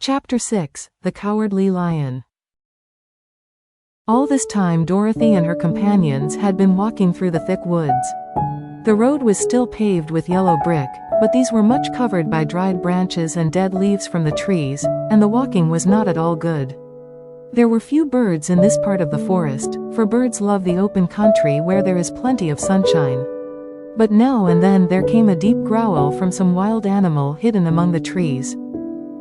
Chapter 6: The Cowardly Lion. All this time Dorothy and her companions had been walking through the thick woods. The road was still paved with yellow brick, but these were much covered by dried branches and dead leaves from the trees, and the walking was not at all good. There were few birds in this part of the forest, for birds love the open country where there is plenty of sunshine. But now and then there came a deep growl from some wild animal hidden among the trees.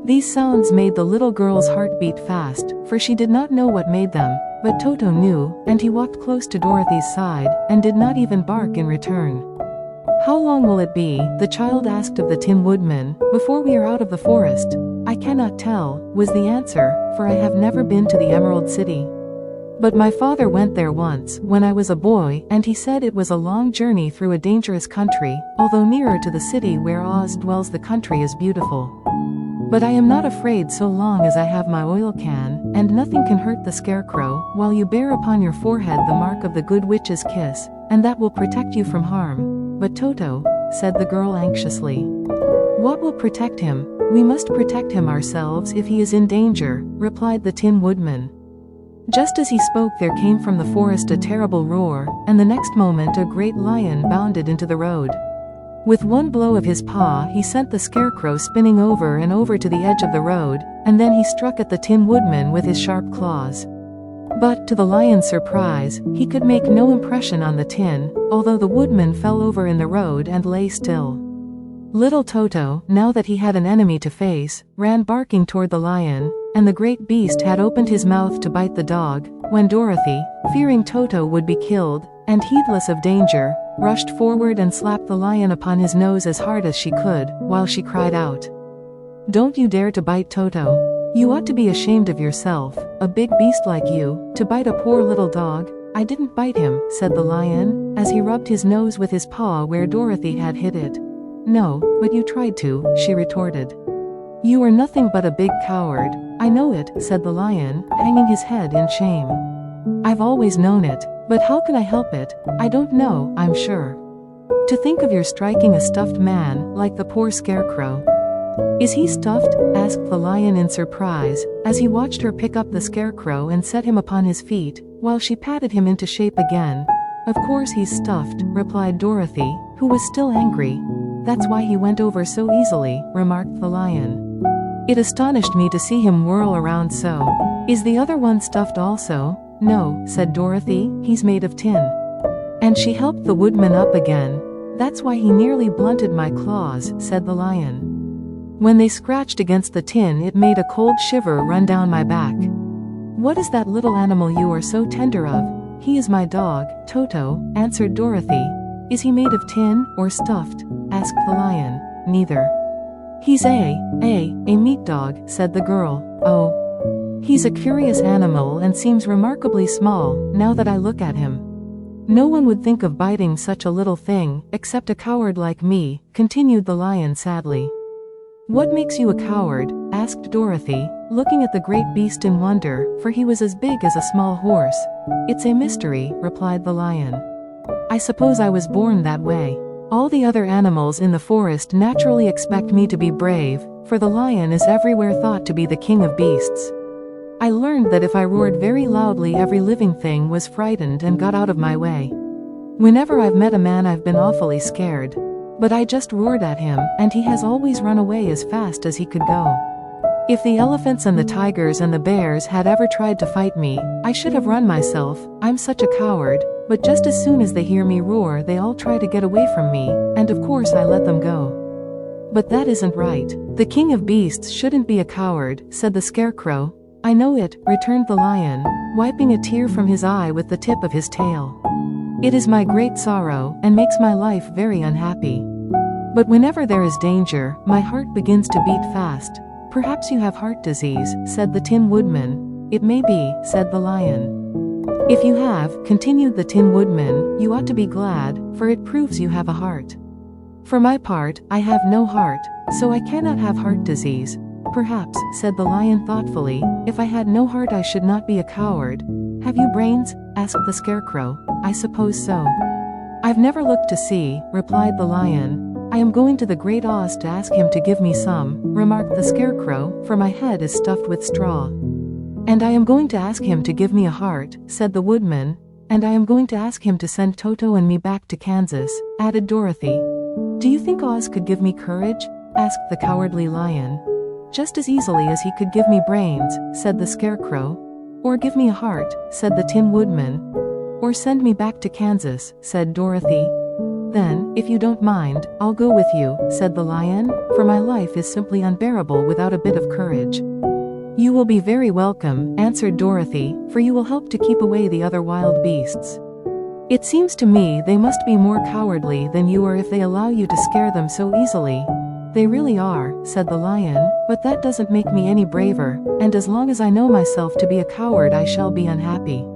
These sounds made the little girl's heart beat fast, for she did not know what made them, but Toto knew, and he walked close to Dorothy's side, and did not even bark in return. "How long will it be," the child asked of the Tin Woodman, "before we are out of the forest?" "I cannot tell," was the answer, "for I have never been to the Emerald City. But my father went there once, when I was a boy, and he said it was a long journey through a dangerous country, although nearer to the city where Oz dwells the country is beautiful. But I am not afraid so long as I have my oil can, and nothing can hurt the Scarecrow, while you bear upon your forehead the mark of the Good Witch's kiss, and that will protect you from harm." "But Toto," said the girl anxiously. "What will protect him?" "We must protect him ourselves if he is in danger," replied the Tin Woodman. Just as he spoke there came from the forest a terrible roar, and the next moment a great lion bounded into the road. With one blow of his paw he sent the Scarecrow spinning over and over to the edge of the road, and then he struck at the Tin Woodman with his sharp claws. But, to the lion's surprise, he could make no impression on the tin, although the woodman fell over in the road and lay still. Little Toto, now that he had an enemy to face, ran barking toward the lion, and the great beast had opened his mouth to bite the dog, when Dorothy, fearing Toto would be killed, and heedless of danger, rushed forward and slapped the lion upon his nose as hard as she could, while she cried out, "Don't you dare to bite Toto. You ought to be ashamed of yourself, a big beast like you, to bite a poor little dog." "I didn't bite him," said the lion, as he rubbed his nose with his paw where Dorothy had hit it. "No, but you tried to," she retorted. "You are nothing but a big coward." "I know it," said the lion, hanging his head in shame. "I've always known it. But how can I help it? I don't know, I'm sure. To think of your striking a stuffed man, like the poor Scarecrow." "Is he stuffed?" asked the lion in surprise, as he watched her pick up the Scarecrow and set him upon his feet, while she patted him into shape again. "Of course he's stuffed," replied Dorothy, who was still angry. "That's why he went over so easily," remarked the lion. "It astonished me to see him whirl around so. Is the other one stuffed also?" "No," said Dorothy, "he's made of tin." And she helped the woodman up again. "That's why he nearly blunted my claws," said the lion. "When they scratched against the tin it made a cold shiver run down my back." "What is that little animal you are so tender of?" "He is my dog, Toto," answered Dorothy. "Is he made of tin, or stuffed?" asked the lion. "Neither." "He's a meat dog," said the girl. "Oh. He's a curious animal and seems remarkably small, now that I look at him. No one would think of biting such a little thing, except a coward like me," continued the lion sadly. "What makes you a coward?" asked Dorothy, looking at the great beast in wonder, for he was as big as a small horse. "It's a mystery," replied the lion. "I suppose I was born that way. All the other animals in the forest naturally expect me to be brave, for the lion is everywhere thought to be the king of beasts. I learned that if I roared very loudly every living thing was frightened and got out of my way. Whenever I've met a man I've been awfully scared. But I just roared at him, and he has always run away as fast as he could go. If the elephants and the tigers and the bears had ever tried to fight me, I should have run myself. I'm such a coward, but just as soon as they hear me roar they all try to get away from me, and of course I let them go." "But that isn't right. The king of beasts shouldn't be a coward," said the Scarecrow. "I know it," returned the lion, wiping a tear from his eye with the tip of his tail. "It is my great sorrow, and makes my life very unhappy. But whenever there is danger, my heart begins to beat fast." "Perhaps you have heart disease," said the Tin Woodman. "It may be," said the lion. "If you have," continued the Tin Woodman, "you ought to be glad, for it proves you have a heart. For my part, I have no heart, so I cannot have heart disease." "Perhaps," said the lion thoughtfully, "if I had no heart I should not be a coward." "Have you brains?" asked the Scarecrow. "I suppose so." "I've never looked to see," replied the lion. "I am going to the Great Oz to ask him to give me some," remarked the Scarecrow, "for my head is stuffed with straw." "And I am going to ask him to give me a heart," said the Woodman. "And I am going to ask him to send Toto and me back to Kansas," added Dorothy. "Do you think Oz could give me courage?" asked the Cowardly Lion. "Just as easily as he could give me brains," said the Scarecrow. "Or give me a heart," said the Tin Woodman. "Or send me back to Kansas," said Dorothy. "Then, if you don't mind, I'll go with you," said the Lion, "for my life is simply unbearable without a bit of courage." "You will be very welcome," answered Dorothy, "for you will help to keep away the other wild beasts. It seems to me they must be more cowardly than you are if they allow you to scare them so easily." "They really are," said the Lion, "but that doesn't make me any braver, and as long as I know myself to be a coward I shall be unhappy."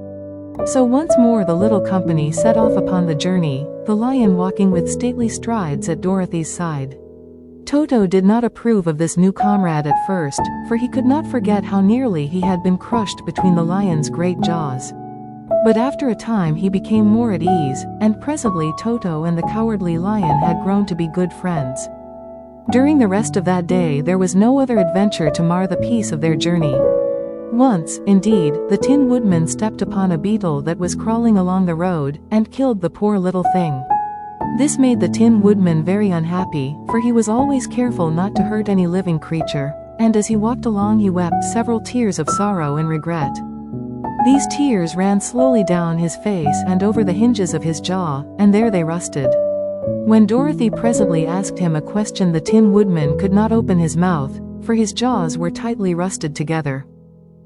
So once more the little company set off upon the journey, the Lion walking with stately strides at Dorothy's side. Toto did not approve of this new comrade at first, for he could not forget how nearly he had been crushed between the lion's great jaws. But after a time he became more at ease, and presently Toto and the Cowardly Lion had grown to be good friends. During the rest of that day there was no other adventure to mar the peace of their journey. Once, indeed, the Tin Woodman stepped upon a beetle that was crawling along the road, and killed the poor little thing. This made the Tin Woodman very unhappy, for he was always careful not to hurt any living creature, and as he walked along he wept several tears of sorrow and regret. These tears ran slowly down his face and over the hinges of his jaw, and there they rusted. When Dorothy presently asked him a question the Tin Woodman could not open his mouth, for his jaws were tightly rusted together.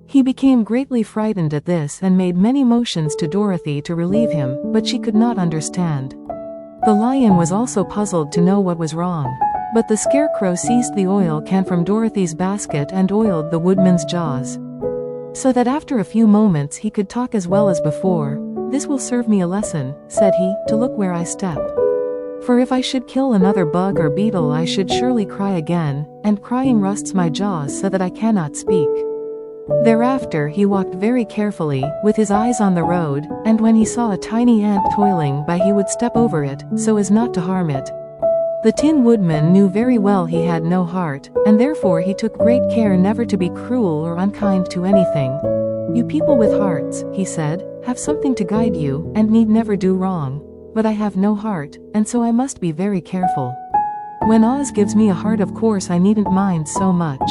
He became greatly frightened at this and made many motions to Dorothy to relieve him, but she could not understand. The Lion was also puzzled to know what was wrong. But the Scarecrow seized the oil can from Dorothy's basket and oiled the Woodman's jaws, so that after a few moments he could talk as well as before. "This will serve me a lesson," said he, "to look where I step. For if I should kill another bug or beetle I should surely cry again, and crying rusts my jaws so that I cannot speak." Thereafter he walked very carefully, with his eyes on the road, and when he saw a tiny ant toiling by he would step over it, so as not to harm it. The Tin Woodman knew very well he had no heart, and therefore he took great care never to be cruel or unkind to anything. "You people with hearts," he said, "have something to guide you, and need never do wrong. But I have no heart, and so I must be very careful. When Oz gives me a heart of course I needn't mind so much."